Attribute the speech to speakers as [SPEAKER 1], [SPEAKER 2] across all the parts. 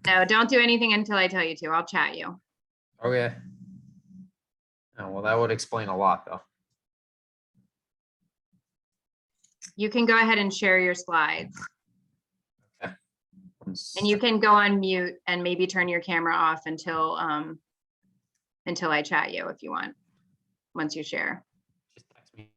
[SPEAKER 1] No, don't do anything until I tell you to. I'll chat you.
[SPEAKER 2] Okay. Oh, well, that would explain a lot, though.
[SPEAKER 1] You can go ahead and share your slides.
[SPEAKER 2] Okay.
[SPEAKER 1] And you can go on mute and maybe turn your camera off until I chat you if you want, once you share.
[SPEAKER 2] Just text me.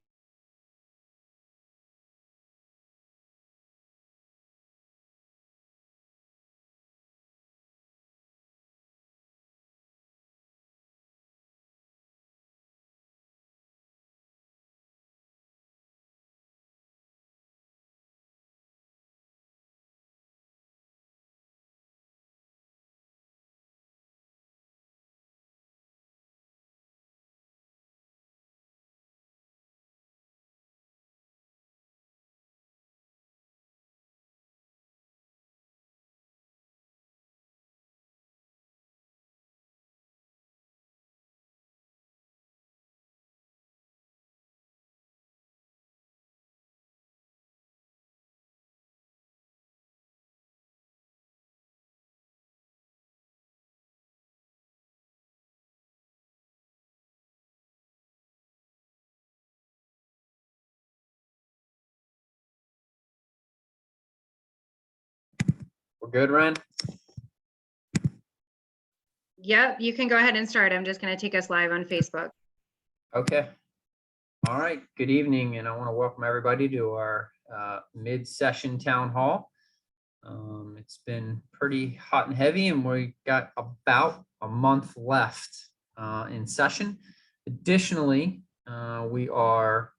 [SPEAKER 2] We're good, Ren?
[SPEAKER 1] Yep, you can go ahead and start. I'm just going to take us live on Facebook.
[SPEAKER 2] Okay. All right. Good evening, and I want to welcome everybody to our mid-session town hall. It's been pretty hot and heavy, and we got about a month left in session. Additionally, we are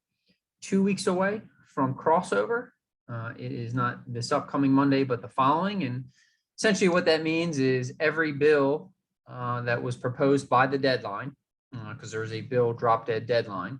[SPEAKER 2] 2 weeks away from crossover. It is not this upcoming Monday, but the following. And essentially what that means is every bill that was proposed by the deadline, because there's a bill drop dead deadline,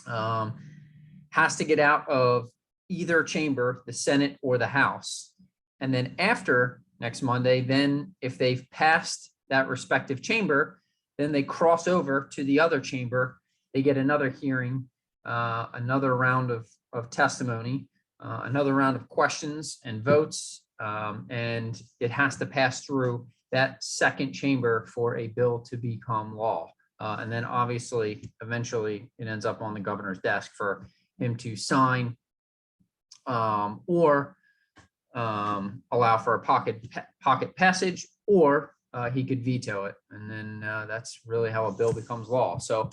[SPEAKER 2] has to get out of either chamber, the Senate or the House. And then after next Monday, then if they've passed that respective chamber, then they cross over to the other chamber. They get another hearing, another round of testimony, another round of questions and votes, and it has to pass through that second chamber for a bill to become law. And then obviously, eventually, it ends up on the governor's desk for him to sign or allow for a pocket passage, or he could veto it. And then that's really how a bill becomes law. So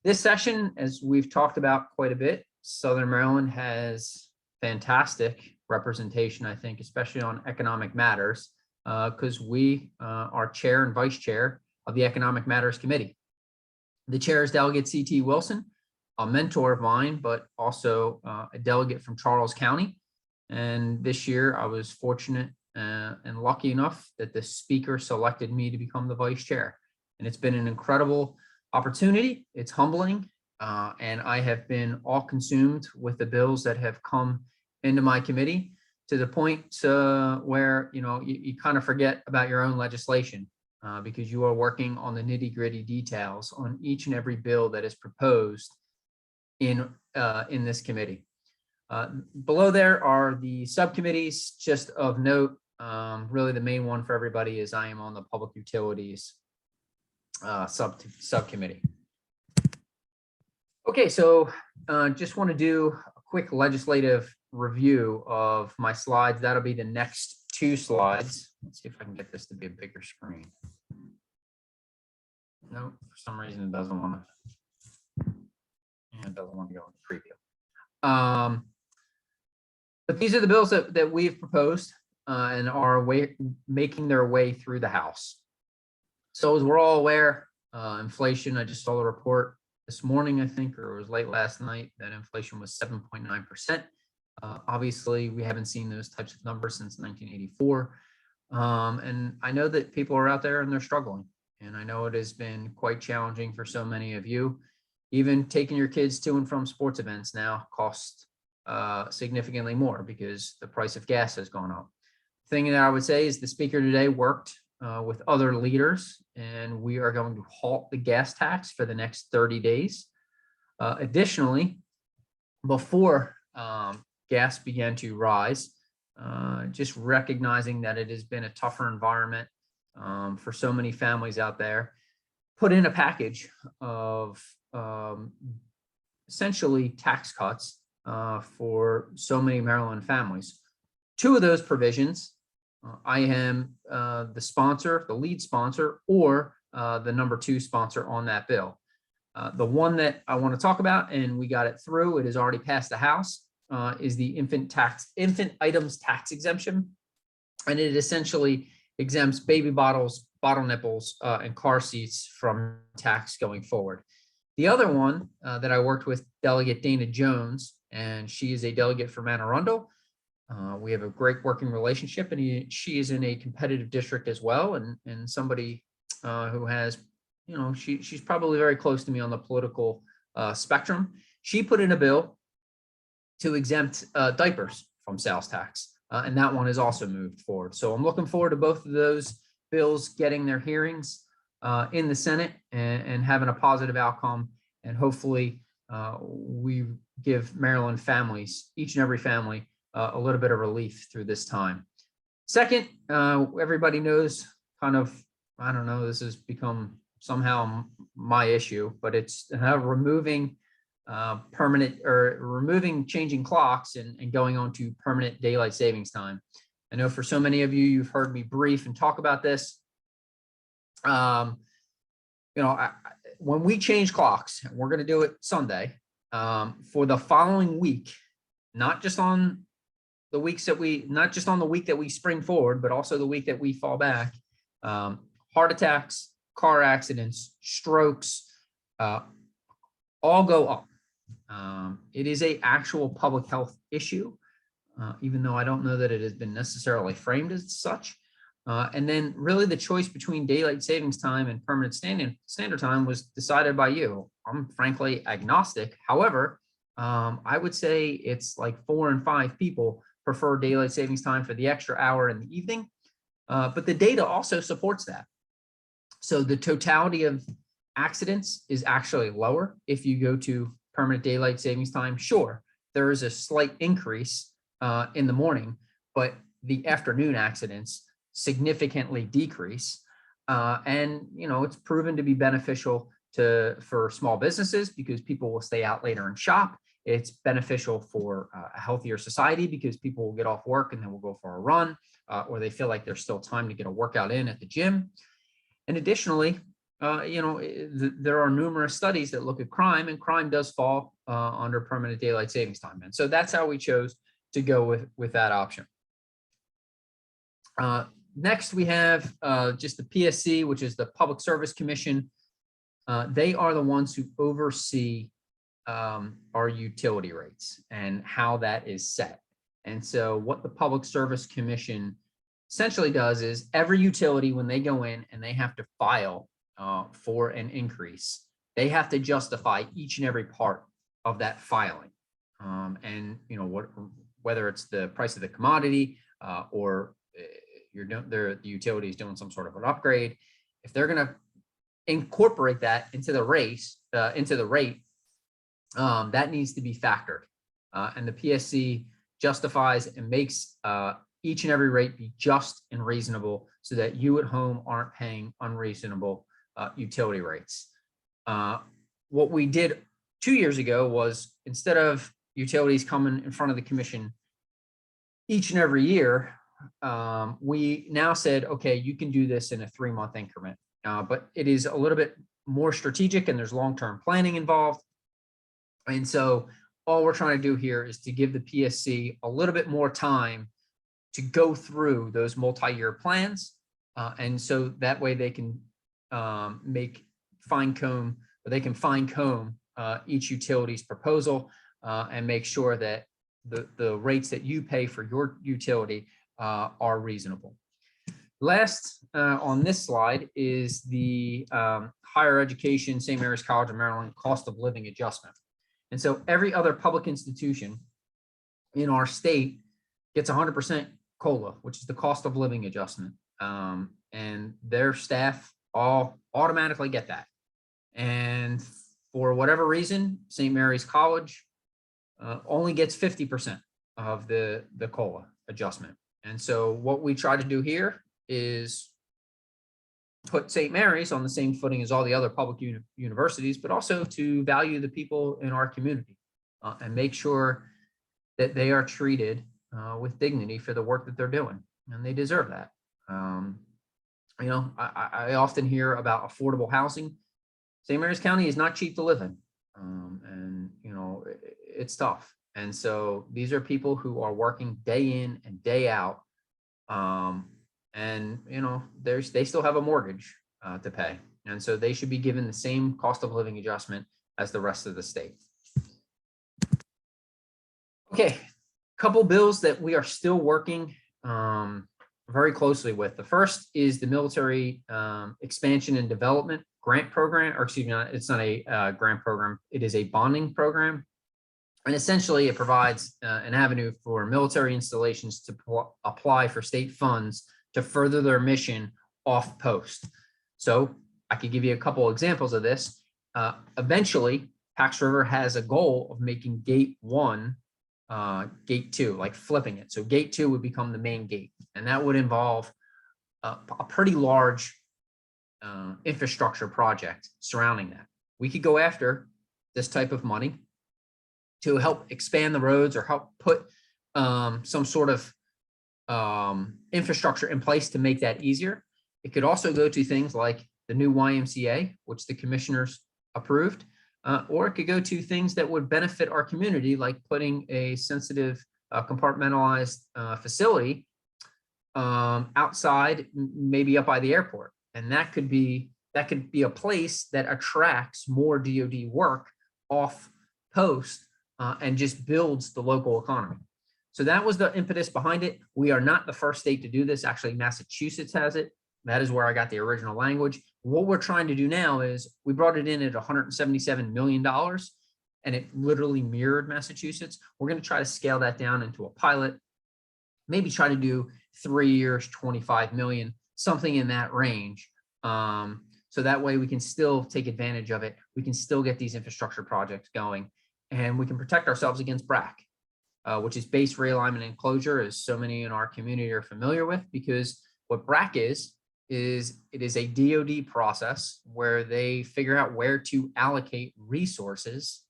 [SPEAKER 2] this session, as we've talked about quite a bit, Southern Maryland has fantastic representation, I think, especially on economic matters, because we are chair and vice chair of the Economic Matters Committee. The chair is Delegate C.T. Wilson, a mentor of mine, but also a delegate from Charles County. And this year I was fortunate and lucky enough that the speaker selected me to become the vice chair. And it's been an incredible opportunity. It's humbling. And I have been all consumed with the bills that have come into my committee, to the point where, you kind of forget about your own legislation because you are working on the nitty gritty details on each and every bill that is proposed in this committee. Below there are the subcommittees. Just of note, really the main one for everybody is I am on the Public Utilities subcommittee. Okay, so just want to do a quick legislative review of my slides. That'll be the next two slides. Let's see if I can get this to be a bigger screen. No, for some reason it doesn't want to. It doesn't want to go into preview. But these are the bills that we've proposed and are making their way through the House. So as we're all aware, inflation, I just saw a report this morning, I think, or it was late last night, that inflation was 7.9%. Obviously, we haven't seen those types of numbers since 1984. And I know that people are out there and they're struggling. And I know it has been quite challenging for so many of you. Even taking your kids to and from sports events now costs significantly more because the price of gas has gone up. The thing that I would say is the speaker today worked with other leaders, and we are going to halt the gas tax for the next 30 days. Additionally, before gas began to rise, just recognizing that it has been a tougher environment for so many families out there, put in a package of essentially tax cuts for so many Maryland families. Two of those provisions, I am the sponsor, the lead sponsor, or the number 2 sponsor on that bill. The one that I want to talk about, and we got it through, it has already passed the House, is the infant items tax exemption. And it essentially exempts baby bottles, bottle nipples, and car seats from tax going forward. The other one that I worked with Delegate Dana Jones, and she is a delegate from Anne Arundel. We have a great working relationship, and she is in a competitive district as well, and somebody who has, she's probably very close to me on the political spectrum. She put in a bill to exempt diapers from sales tax, and that one is also moved forward. So I'm looking forward to both of those bills getting their hearings in the Senate and having a positive outcome, and hopefully we give Maryland families, each and every family, a little bit of relief through this time. Second, everybody knows kind of, I don't know, this has become somehow my issue, but it's removing changing clocks and going on to permanent daylight savings time. I know for so many of you, you've heard me brief and talk about this. When we change clocks, and we're going to do it Sunday, for the following week, not just on the week that we spring forward, but also the week that we fall back, heart attacks, car accidents, strokes, all go up. It is an actual public health issue, even though I don't know that it has been necessarily framed as such. And then really the choice between daylight savings time and permanent standard time was decided by you. I'm frankly agnostic. However, I would say it's like 4 in 5 people prefer daylight savings time for the extra hour in the evening. But the data also supports that. So the totality of accidents is actually lower if you go to permanent daylight savings time. Sure, there is a slight increase in the morning, but the afternoon accidents significantly decrease. And it's proven to be beneficial for small businesses because people will stay out later and shop. It's beneficial for a healthier society because people will get off work and then will go for a run, or they feel like there's still time to get a workout in at the gym. And additionally, there are numerous studies that look at crime, and crime does fall under permanent daylight savings time. And so that's how we chose to go with that option. Next, we have just the PSC, which is the Public Service Commission. They are the ones who oversee our utility rates and how that is set. And so what the Public Service Commission essentially does is every utility, when they go in and they have to file for an increase, they have to justify each and every part of that filing. And whether it's the price of the commodity or the utility is doing some sort of an upgrade, if they're going to incorporate that into the rate, that needs to be factored. And the PSC justifies and makes each and every rate be just and reasonable so that you at home aren't paying unreasonable utility rates. What we did 2 years ago was, instead of utilities coming in front of the commission each and every year, we now said, okay, you can do this in a 3-month increment, but it is a little bit more strategic and there's long-term planning involved. And so all we're trying to do here is to give the PSC a little bit more time to go through those multi-year plans. And so that way they can fine comb each utility's proposal and make sure that the rates that you pay for your utility are reasonable. Last on this slide is the Higher Education St. Mary's College of Maryland cost of living adjustment. And so every other public institution in our state gets 100% COLA, which is the cost of living adjustment. And their staff all automatically get that. And for whatever reason, St. Mary's College only gets 50% of the COLA. adjustment. And so what we try to do here is put St. Mary's on the same footing as all the other public universities, but also to value the people in our community and make sure that they are treated with dignity for the work that they're doing, and they deserve that. I often hear about affordable housing. St. Mary's County is not cheap to live in, and it's tough. And so these are people who are working day in and day out, and they still have a mortgage to pay, and so they should be given the same cost of living adjustment as the rest of the state. Okay, couple bills that we are still working very closely with. The first is the military expansion and development grant program, or excuse me, it's not a grant program, it is a bonding program. And essentially it provides an avenue for military installations to apply for state funds to further their mission off post. So I could give you a couple examples of this. Eventually, Pax River has a goal of making gate 1 gate 2, like flipping it. So gate 2 would become the main gate, and that would involve a pretty large infrastructure project surrounding that. We could go after this type of money to help expand the roads or help put some sort of infrastructure in place to make that easier. It could also go to things like the new YMCA, which the commissioners approved, or it could go to things that would benefit our community, like putting a sensitive compartmentalized facility outside, maybe up by the airport. And that could be a place that attracts more DoD work off post and just builds the local economy. So that was the impetus behind it. We are not the first state to do this. Actually, Massachusetts has it. That is where I got the original language. What we're trying to do now is we brought it in at $177 million, and it literally mirrored Massachusetts. We're going to try to scale that down into a pilot, maybe try to do 3 years, 25 million, something in that range. So that way we can still take advantage of it. We can still get these infrastructure projects going, and we can protect ourselves against BRAC, which is base realignment and closure, as so many in our community are familiar with, because what BRAC is it is a DoD process where they figure out where to allocate resources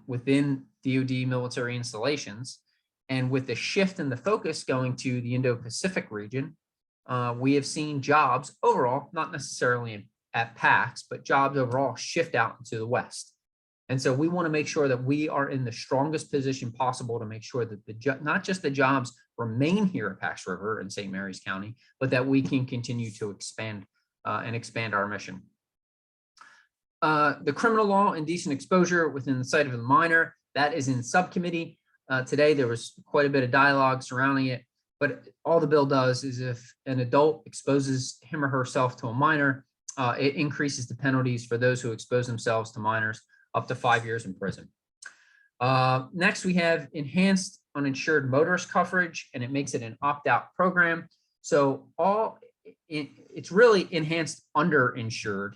[SPEAKER 2] within DoD military installations. And with the shift in the focus going to the Indo-Pacific region, we have seen jobs overall, not necessarily at PAX, but jobs overall shift out into the West. And so we want to make sure that we are in the strongest position possible to make sure that not just the jobs remain here at Pax River and St. Mary's County, but that we can continue to expand our mission. The criminal law and decent exposure within the sight of the minor, that is in subcommittee. Today, there was quite a bit of dialogue surrounding it, but all the bill does is if an adult exposes him or herself to a minor, it increases the penalties for those who expose themselves to minors up to 5 years in prison. Next, we have enhanced uninsured motorist coverage, and it makes it an opt-out program. So it's really enhanced underinsured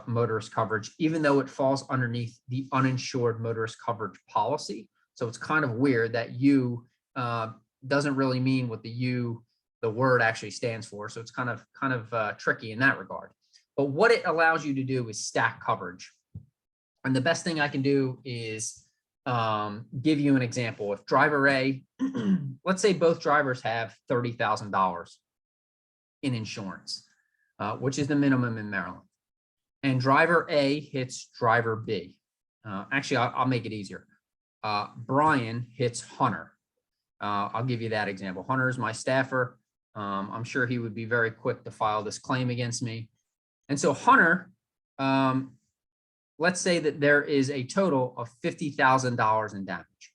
[SPEAKER 2] motorist coverage, even though it falls underneath the uninsured motorist coverage policy. So it's kind of weird that U doesn't really mean what the word actually stands for. So it's kind of tricky in that regard. But what it allows you to do is stack coverage. And the best thing I can do is give you an example. If driver A, let's say both drivers have $30,000 in insurance, which is the minimum in Maryland, and driver A hits driver B. Actually, I'll make it easier. Brian hits Hunter. I'll give you that example. Hunter is my staffer. I'm sure he would be very quick to file this claim against me. And so Hunter, let's say that there is a total of $50,000 in damage.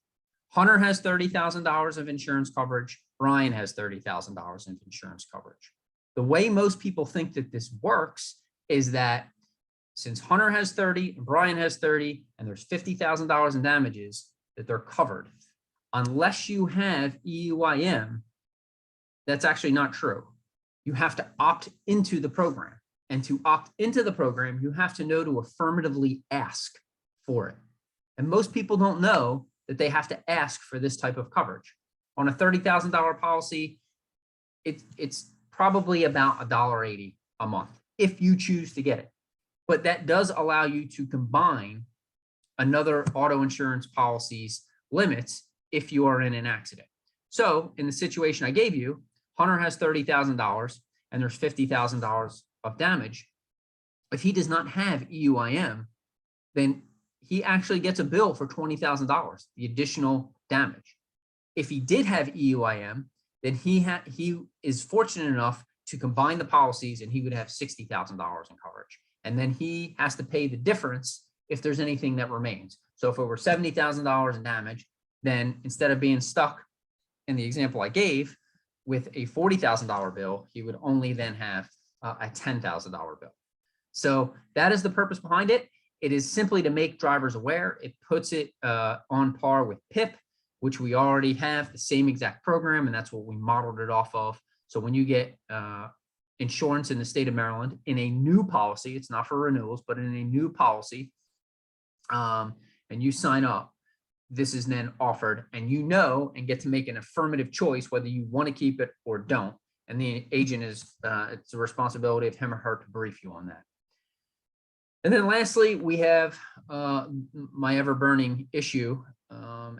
[SPEAKER 2] Hunter has $30,000 of insurance coverage. Brian has $30,000 in insurance coverage. The way most people think that this works is that since Hunter has 30 and Brian has 30 and there's $50,000 in damages, that they're covered. Unless you have EUIM, that's actually not true. You have to opt into the program. And to opt into the program, you have to know to affirmatively ask for it. And most people don't know that they have to ask for this type of coverage. On a $30,000 policy, it's probably about $1.80 a month if you choose to get it. But that does allow you to combine another auto insurance policy's limits if you are in an accident. So in the situation I gave you, Hunter has $30,000 and there's $50,000 of damage. If he does not have EUIM, then he actually gets a bill for $20,000, the additional damage. If he did have EUIM, then he is fortunate enough to combine the policies and he would have $60,000 in coverage. And then he has to pay the difference if there's anything that remains. So if it were $70,000 in damage, then instead of being stuck in the example I gave with a $40,000 bill, he would only then have a $10,000 bill. So that is the purpose behind it. It is simply to make drivers aware. It puts it on par with PIP, which we already have the same exact program, and that's what we modeled it off of. So when you get insurance in the state of Maryland in a new policy, it's not for renewals, but in a new policy, and you sign up, this is then offered, and you know and get to make an affirmative choice whether you want to keep it or don't. And the agent is, it's the responsibility of him or her to brief you on that. And then lastly, we have my ever-burning issue,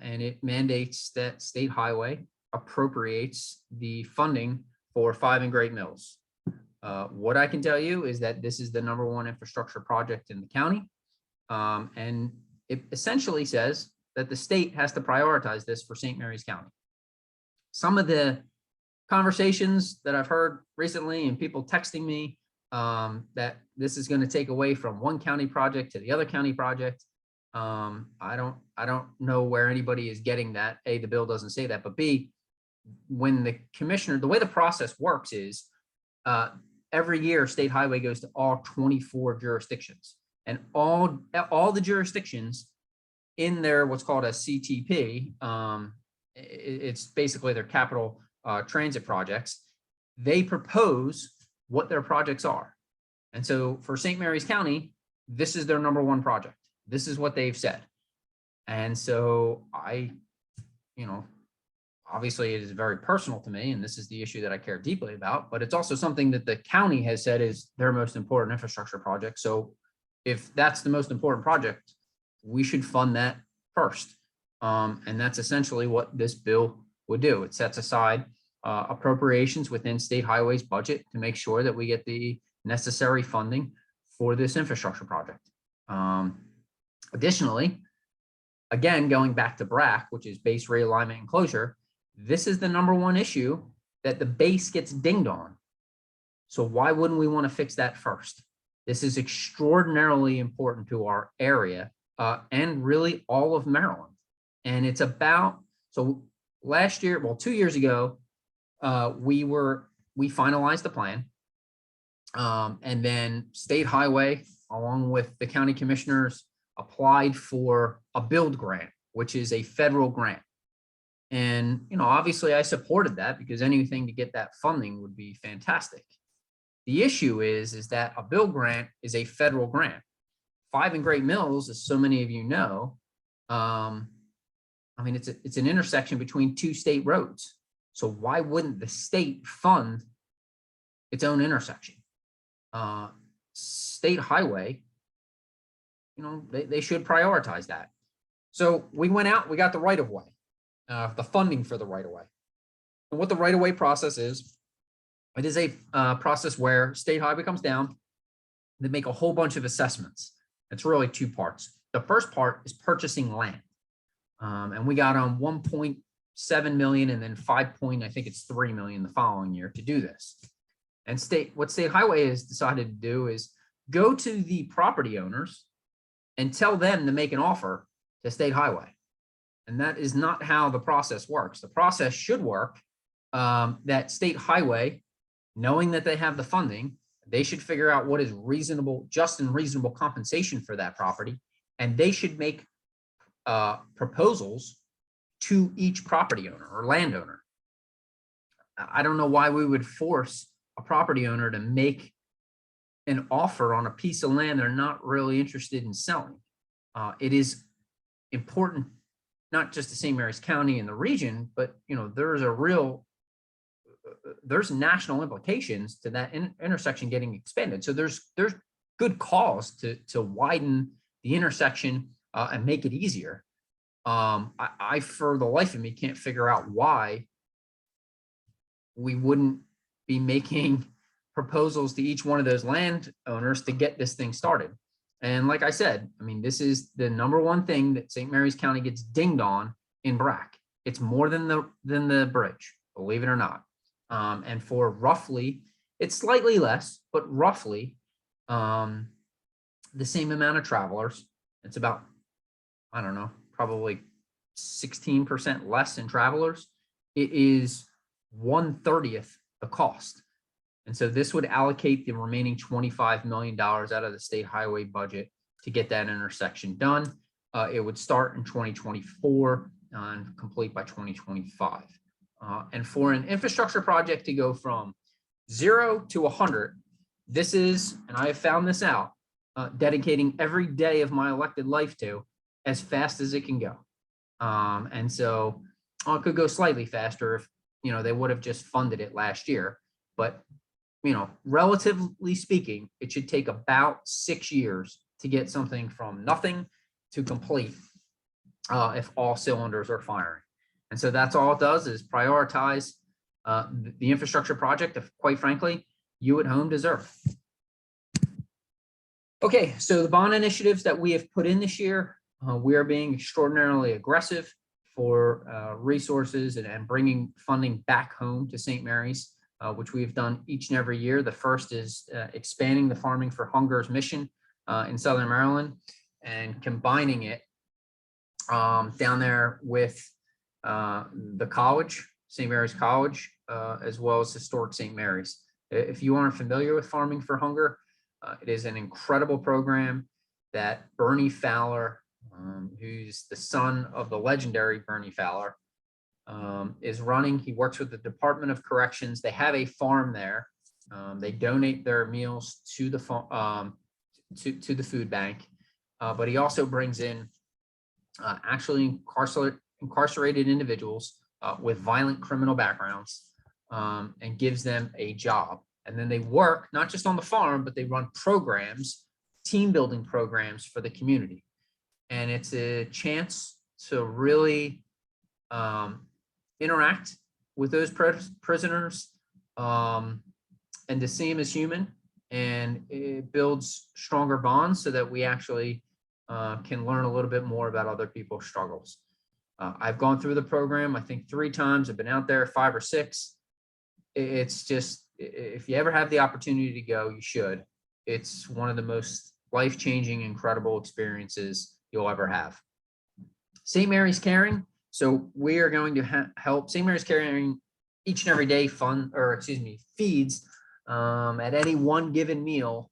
[SPEAKER 2] and it mandates that State Highway appropriates the funding for 5 and Great Mills. What I can tell you is that this is the #1 infrastructure project in the county, and it essentially says that the state has to prioritize this for St. Mary's County. Some of the conversations that I've heard recently and people texting me that this is going to take away from one county project to the other county project. I don't know where anybody is getting that. A, the bill doesn't say that, but B, when the commissioner, the way the process works is every year State Highway goes to all 24 jurisdictions, and all the jurisdictions in their what's called a CTP, it's basically their capital transit projects. They propose what their projects are. And so for St. Mary's County, this is their #1 project. This is what they've said. And so obviously it is very personal to me, and this is the issue that I care deeply about, but it's also something that the county has said is their most important infrastructure project. So if that's the most important project, we should fund that first. And that's essentially what this bill would do. It sets aside appropriations within State Highway's budget to make sure that we get the necessary funding for this infrastructure project. Additionally, again, going back to BRAC, which is base realignment and closure, this is the #1 issue that the base gets dinged on. So why wouldn't we want to fix that first? This is extraordinarily important to our area and really all of Maryland. And it's about, so last year, well, 2 years ago, we finalized the plan. And then State Highway, along with the county commissioners, applied for a build grant, which is a federal grant. And, obviously I supported that because anything to get that funding would be fantastic. The issue is that a build grant is a federal grant. 5 and Great Mills, as so many of you know, it's an intersection between 2 state roads. So why wouldn't the state fund its own intersection? State Highway, they should prioritize that. So we went out, we got the right of way, the funding for the right of way. And what the right of way process is, it is a process where State Highway comes down, they make a whole bunch of assessments. It's really 2 parts. The first part is purchasing land. And we got on 1.7 million and then 3 million the following year to do this. And what State Highway has decided to do is go to the property owners and tell them to make an offer to State Highway. And that is not how the process works. The process should work that State Highway, knowing that they have the funding, they should figure out what is reasonable, just and reasonable compensation for that property. And they should make proposals to each property owner or landowner. I don't know why we would force a property owner to make an offer on a piece of land they're not really interested in selling. It is important not just to St. Mary's County and the region, but, you know, there's national implications to that intersection getting expanded. So there's good cause to widen the intersection and make it easier. I, for the life of me, can't figure out why we wouldn't be making proposals to each one of those landowners to get this thing started. And like I said, I mean, this is the number one thing that St. Mary's County gets dinged on in BRAC. It's more than the bridge, believe it or not. And for roughly, it's slightly less, but roughly the same amount of travelers. It's about, I don't know, probably 16% less in travelers. It is 1/30 the cost. And so this would allocate the remaining $25 million out of the state highway budget to get that intersection done. It would start in 2024 and complete by 2025. And for an infrastructure project to go from 0 to 100, this is, and I have found this out, dedicating every day of my elected life to as fast as it can go. And so it could go slightly faster if, you know, they would have just funded it last year. But, you know, relatively speaking, it should take about 6 years to get something from nothing to complete if all cylinders are firing. And so that's all it does is prioritize the infrastructure project that, quite frankly, you at home deserve. Okay, so the bond initiatives that we have put in this year, we are being extraordinarily aggressive for resources and bringing funding back home to St. Mary's, which we've done each and every year. The first is expanding the Farming for Hunger's mission in Southern Maryland and combining it down there with the college, St. Mary's College, as well as Historic St. Mary's. If you aren't familiar with Farming for Hunger, it is an incredible program that Bernie Fowler, who's the son of the legendary Bernie Fowler, is running. He works with the Department of Corrections. They have a farm there. They donate their meals to the to the food bank, but he also brings in actually incarcerated individuals with violent criminal backgrounds and gives them a job. And then they work not just on the farm, but they run programs, team building programs for the community. And it's a chance to really interact with those prisoners and to see them as human. And it builds stronger bonds so that we actually can learn a little bit more about other people's struggles. I've gone through the program, I think 3 times. I've been out there 5 or 6. It's just, if you ever have the opportunity to go, you should. It's one of the most life-changing, incredible experiences you'll ever have. St. Mary's Caring. So we are going to help St. Mary's Caring each and every day feeds at any one given meal,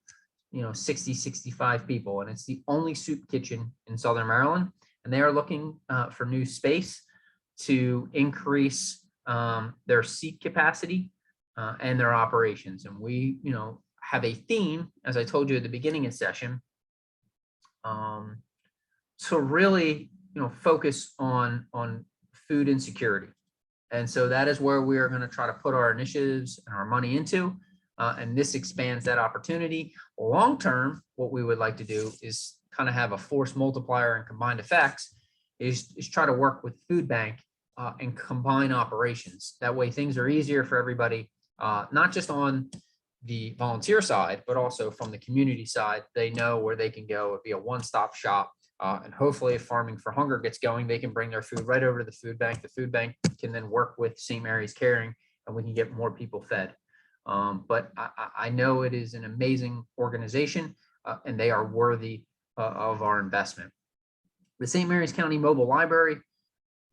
[SPEAKER 2] 60, 65 people. And it's the only soup kitchen in Southern Maryland. And they are looking for new space to increase their seat capacity and their operations. And we, have a theme, as I told you at the beginning of the session, to really, focus on food insecurity. And so that is where we are going to try to put our initiatives and our money into. And this expands that opportunity. Long term, what we would like to do is kind of have a force multiplier and combined effects is try to work with food bank and combine operations. That way things are easier for everybody, not just on the volunteer side, but also from the community side. They know where they can go. It'd be a one-stop shop. And hopefully if Farming for Hunger gets going, they can bring their food right over to the food bank. The food bank can then work with St. Mary's Caring and we can get more people fed. But I know it is an amazing organization and they are worthy of our investment. The St. Mary's County Mobile Library,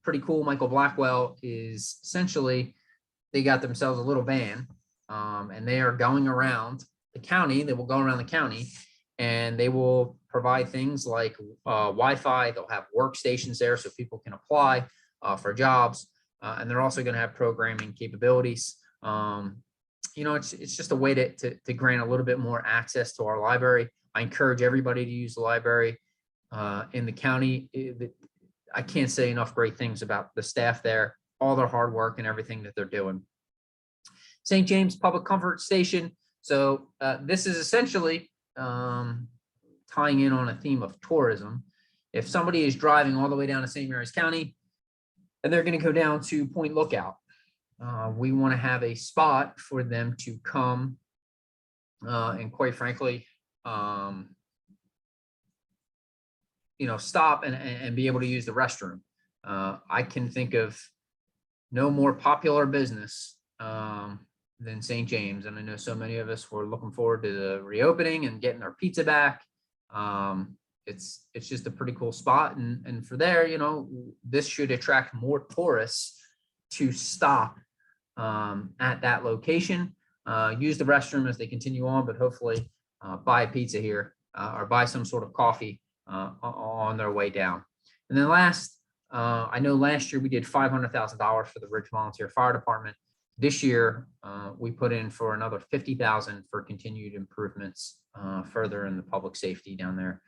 [SPEAKER 2] pretty cool. Michael Blackwell is essentially, they got themselves a little van and they are going around the county. They will go around the county and they will provide things like Wi-Fi. They'll have workstations there so people can apply for jobs. And they're also going to have programming capabilities. It's just a way to grant a little bit more access to our library. I encourage everybody to use the library in the county. I can't say enough great things about the staff there, all their hard work and everything that they're doing. St. James Public Comfort Station. So this is essentially tying in on a theme of tourism. If somebody is driving all the way down to St. Mary's County and they're going to go down to Point Lookout, we want to have a spot for them to come and quite frankly, stop and be able to use the restroom. I can think of no more popular business than St. James. And I know so many of us were looking forward to the reopening and getting our pizza back. It's just a pretty cool spot. And for there, this should attract more tourists to stop at that location, use the restroom as they continue on, but hopefully buy a pizza here or buy some sort of coffee on their way down. And then last, I know last year we did $500,000 for the Ridge Volunteer Fire Department. This year, we put in for another $50,000 for continued improvements further in the public safety down there.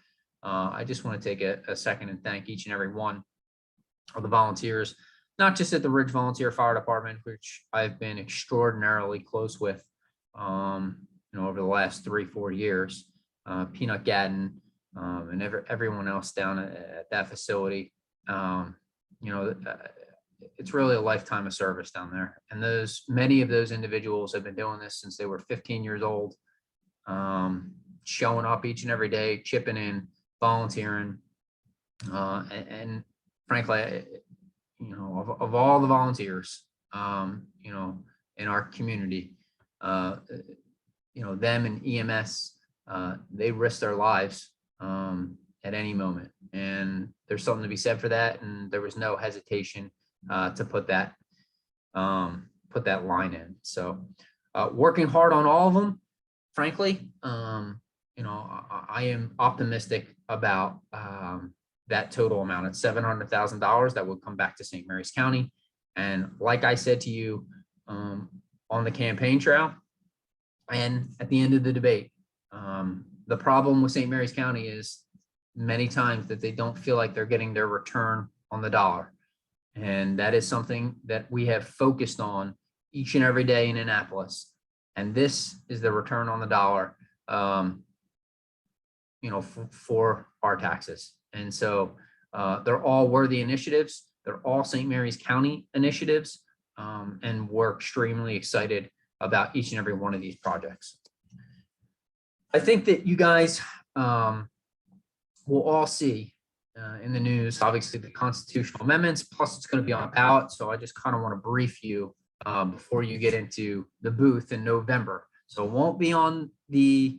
[SPEAKER 2] I just want to take a second and thank each and every one of the volunteers, not just at the Ridge Volunteer Fire Department, which I've been extraordinarily close with, over the last 3-4 years, Peanut Gadden, and everyone else down at that facility. It's really a lifetime of service down there. And many of those individuals have been doing this since they were 15 years old, showing up each and every day, chipping in, volunteering. And frankly, of all the volunteers, in our community, them and EMS, they risk their lives at any moment. And there's something to be said for that. And there was no hesitation to put that line in. So working hard on all of them, frankly, I am optimistic about that total amount. It's $700,000 that will come back to St. Mary's County. And like I said to you on the campaign trail and at the end of the debate, the problem with St. Mary's County is many times that they don't feel like they're getting their return on the dollar. And that is something that we have focused on each and every day in Annapolis. And this is the return on the dollar, for our taxes. And so they're all worthy initiatives. They're all St. Mary's County initiatives. And we're extremely excited about each and every one of these projects. I think that you guys will all see in the news, obviously, the constitutional amendments, plus it's going to be on a ballot. So I just kind of want to brief you before you get into the booth in November. So it won't be on the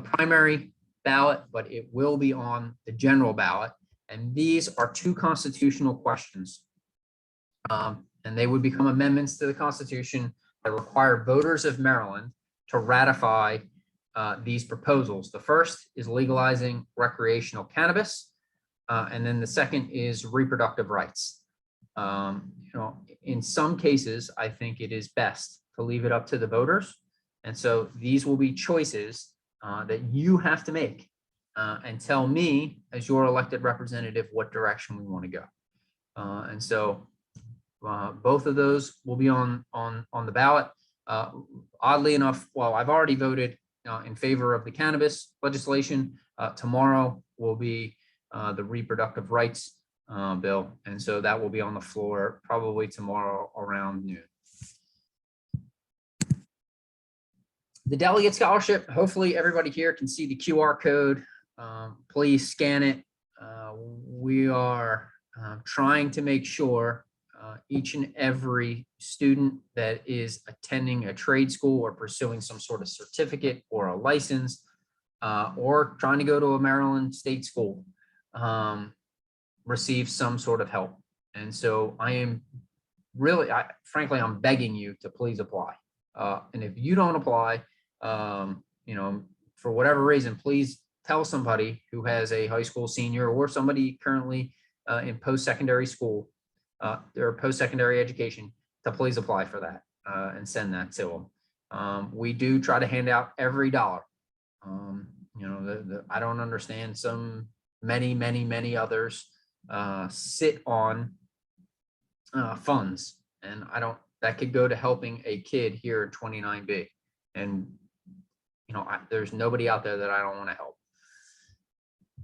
[SPEAKER 2] primary ballot, but it will be on the general ballot. And these are 2 constitutional questions. And they would become amendments to the Constitution that require voters of Maryland to ratify these proposals. The first is legalizing recreational cannabis, and then the second is reproductive rights. In some cases, I think it is best to leave it up to the voters. And so these will be choices that you have to make and tell me as your elected representative what direction we want to go. And so both of those will be on the ballot. Oddly enough, well, I've already voted in favor of the cannabis legislation. Tomorrow will be the reproductive rights bill. And so that will be on the floor probably tomorrow around noon. The delegate scholarship, hopefully everybody here can see the QR code. Please scan it. We are trying to make sure each and every student that is attending a trade school or pursuing some sort of certificate or a license or trying to go to a Maryland state school receives some sort of help. And so I am really, frankly, I'm begging you to please apply. And if you don't apply, for whatever reason, please tell somebody who has a high school senior or somebody currently in post-secondary school or post-secondary education to please apply for that and send that to them. We do try to hand out every dollar. I don't understand some many others sit on funds, and that could go to helping a kid here at 29B. And, there's nobody out there that I don't want to help.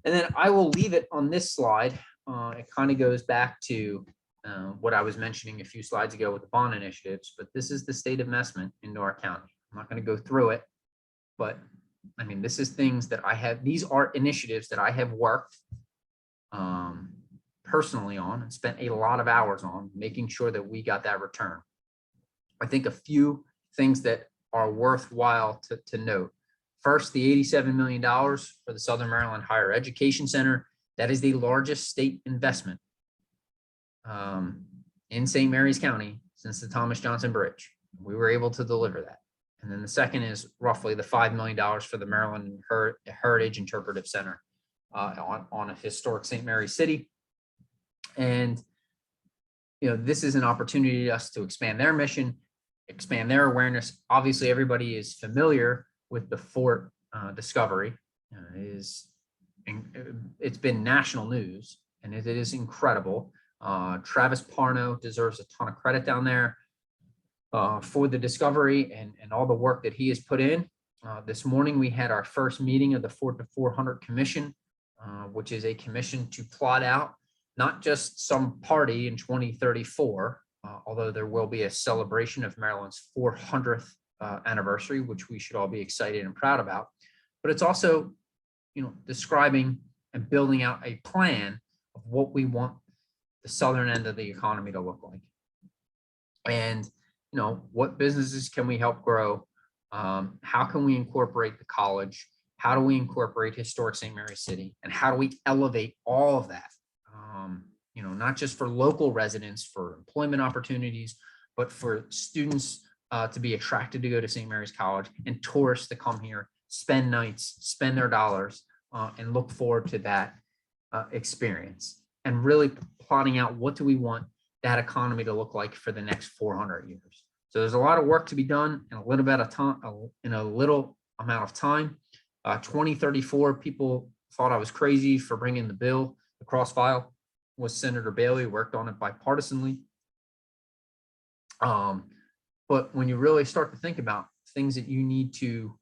[SPEAKER 2] And then I will leave it on this slide. It kind of goes back to what I was mentioning a few slides ago with the bond initiatives, but this is the state investment into our county. I'm not going to go through it, but I mean, this is things that these are initiatives that I have worked personally on and spent a lot of hours on, making sure that we got that return. I think a few things that are worthwhile to note. First, the $87 million for the Southern Maryland Higher Education Center. That is the largest state investment in St. Mary's County since the Thomas Johnson Bridge. We were able to deliver that. And then the second is roughly the $5 million for the Maryland Heritage Interpretive Center on a historic St. Mary's city. And, this is an opportunity for us to expand their mission, expand their awareness. Obviously, everybody is familiar with the Fort discovery. It's been national news, and it is incredible. Travis Parno deserves a ton of credit down there for the discovery and all the work that he has put in. This morning, we had our first meeting of the Fort to 400 Commission, which is a commission to plot out not just some party in 2034, although there will be a celebration of Maryland's 400th anniversary, which we should all be excited and proud about. But it's also, describing and building out a plan of what we want the southern end of the economy to look like. And, what businesses can we help grow? How can we incorporate the college? How do we incorporate historic St. Mary's City? And how do we elevate all of that? Not just for local residents, for employment opportunities, but for students to be attracted to go to St. Mary's College, and tourists to come here, spend nights, spend their dollars, and look forward to that experience. And really plotting out, what do we want that economy to look like for the next 400 years? So there's a lot of work to be done in a little bit of time, in a little amount of time. 2034, people thought I was crazy for bringing the bill. The cross file was Senator Bailey, worked on it bipartisanly. But when you really start to think about things that you need to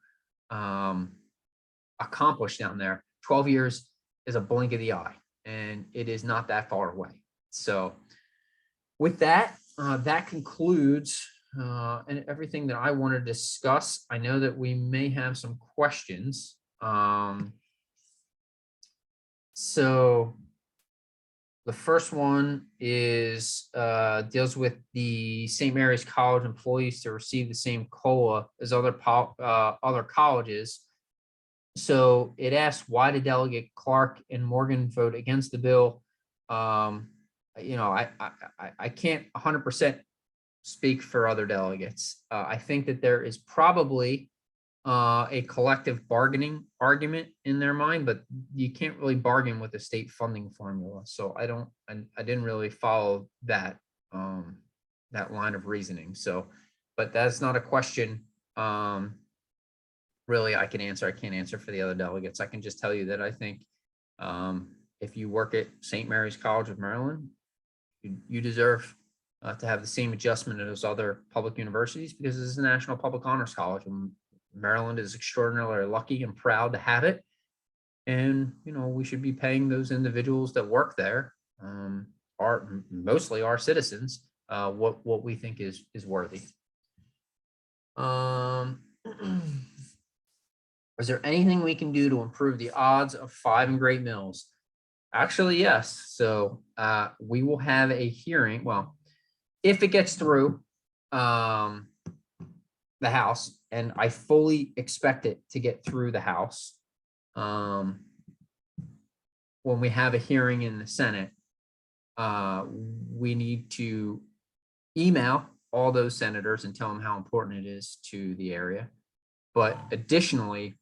[SPEAKER 2] accomplish down there, 12 years is a blink of the eye, and it is not that far away. So with that, that concludes and everything that I want to discuss. I know that we may have some questions. So the first one is deals with the St. Mary's College employees to receive the same COLA as other colleges. So it asks, why did Delegate Clark and Morgan vote against the bill? I can't 100% speak for other delegates. I think that there is probably a collective bargaining argument in their mind, but you can't really bargain with the state funding formula. So I didn't really follow that line of reasoning. So, but that's not a question really I can answer. I can't answer for the other delegates. I can just tell you that I think if you work at St. Mary's College of Maryland, you deserve to have the same adjustment as other public universities, because this is a National Public Honors College, and Maryland is extraordinarily lucky and proud to have it. And, we should be paying those individuals that work there, mostly our citizens, what we think is worthy. Is there anything we can do to improve the odds of 5 and Great Mills? Actually, yes. So we will have a hearing. Well, if it gets through the House, and I fully expect it to get through the House, when we have a hearing in the Senate, we need to email all those senators and tell them how important it is to the area. But additionally,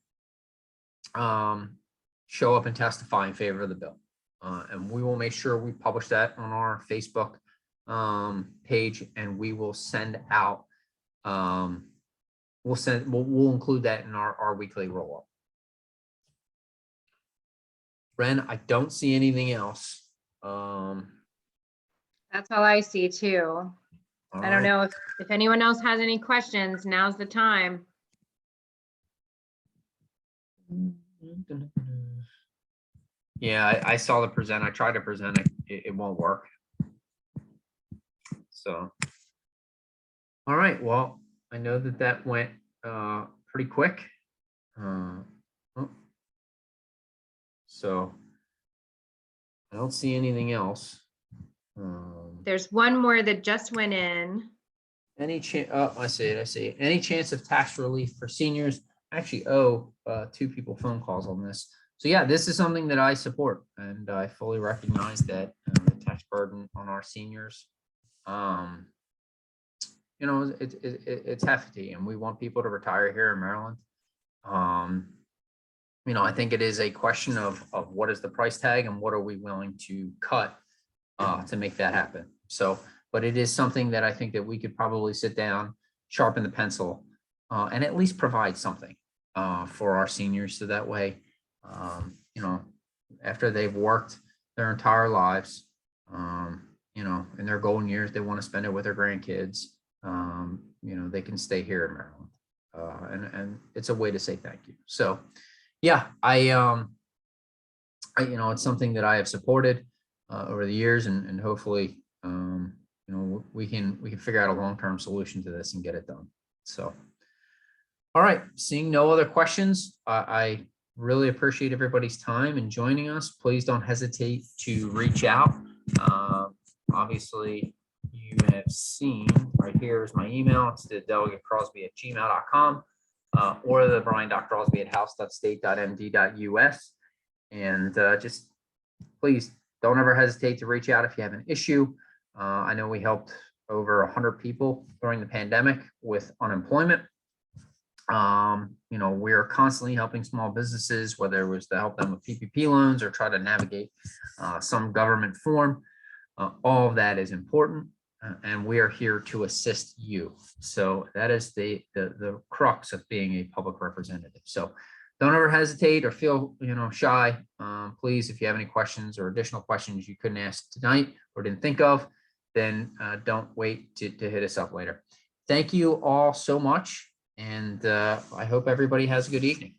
[SPEAKER 2] show up and testify in favor of the bill. And we will make sure we publish that on our Facebook page, and we will send out, we'll include that in our weekly roll-up. Ren, I don't see anything else.
[SPEAKER 1] That's all I see too. I don't know if anyone else has any questions, now's the time.
[SPEAKER 2] Yeah, I saw the present. I tried to present it. It won't work. So, all right. Well, I know that that went pretty quick. So I don't see anything else.
[SPEAKER 1] There's one more that just went in.
[SPEAKER 2] Any chance? Oh, I see it. I see it. Any chance of tax relief for seniors? Actually, two people phone calls on this. So yeah, this is something that I support, and I fully recognize that the tax burden on our seniors, you know, it's hefty, and we want people to retire here in Maryland. You know, I think it is a question of what is the price tag and what are we willing to cut to make that happen. So, but it is something that I think that we could probably sit down, sharpen the pencil, and at least provide something for our seniors. So that way, you know, after they've worked their entire lives, you know, in their golden years, they want to spend it with their grandkids. You know, they can stay here in Maryland, and it's a way to say thank you. So, yeah, I you know, it's something that I have supported over the years, and hopefully, you know, we can figure out a long-term solution to this and get it done. So, all right, seeing no other questions, I really appreciate everybody's time and joining us. Please don't hesitate to reach out. Obviously, you have seen right here is my email. It's the delegatecrosby@gmail.com or the brian.crosby@house.state.md.us. And just please don't ever hesitate to reach out if you have an issue. I know we helped over 100 people during the pandemic with unemployment. You know, we're constantly helping small businesses, whether it was to help them with PPP loans or try to navigate some government form. All of that is important, and we are here to assist you. So that is the crux of being a public representative. So don't ever hesitate or feel, you know, shy. Please, if you have any questions or additional questions you couldn't ask tonight or didn't think of, then don't wait to hit us up later. Thank you all so much, and I hope everybody has a good evening.